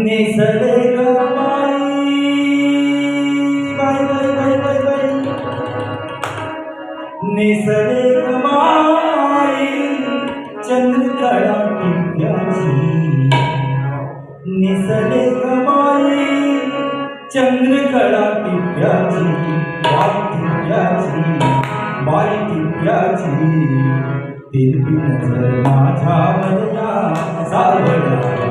निसले ग बाई बाई बाई बाई बाई बाई निसले ग बाई चंद्रकळा टिप्प्याची निसले ग बाई चंद्रकळा टिप्प्याची बाई टिप्प्याची तिरपी नजर माझ्यावर या सावळ्या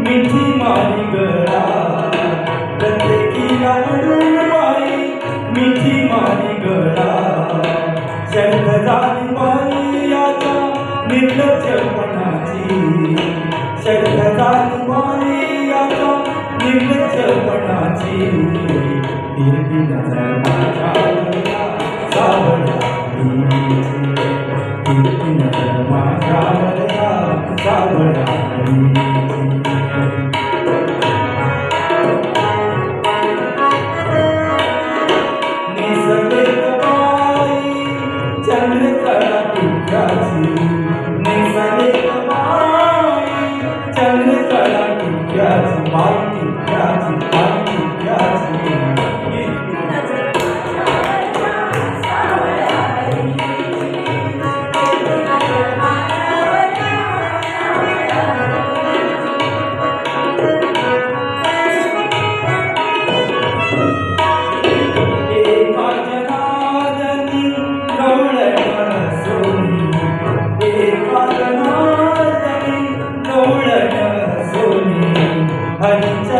मिठी मारी गळा प्रत्येकीला अडून बाई मिठी मारी गळा शंख झाली बाई आता निर्लज्जपणाची शंख झाली बाई आता निर्लज्जपणाची तिरपी नजर माझ्यावरला सावळ्या तिरपी नजर माझ्यावरला सावळ्या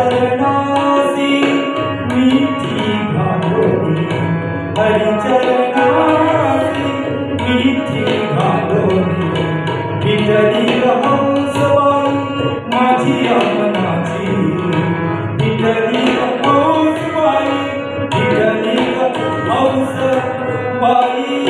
हरिचरणासी मिठी घालोनी हरिचरणासी मिठी घालोनी विठली हंसबाई माझी अमनाची विठली हंसबाई विठली हंसबाई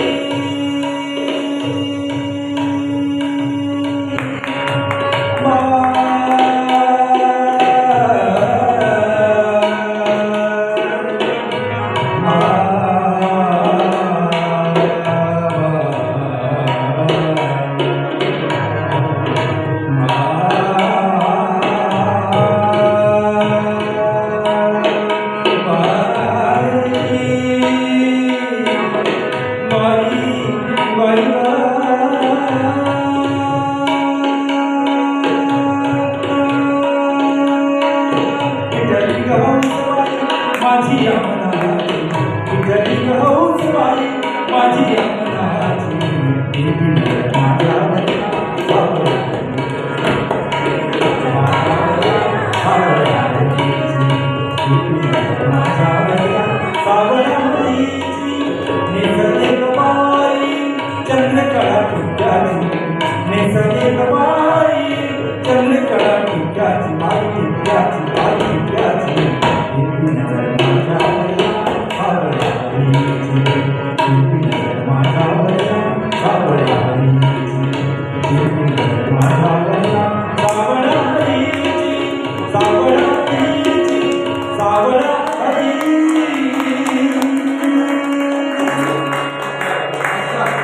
माझी अमनाची विठली हंसबाई माझी अमनाची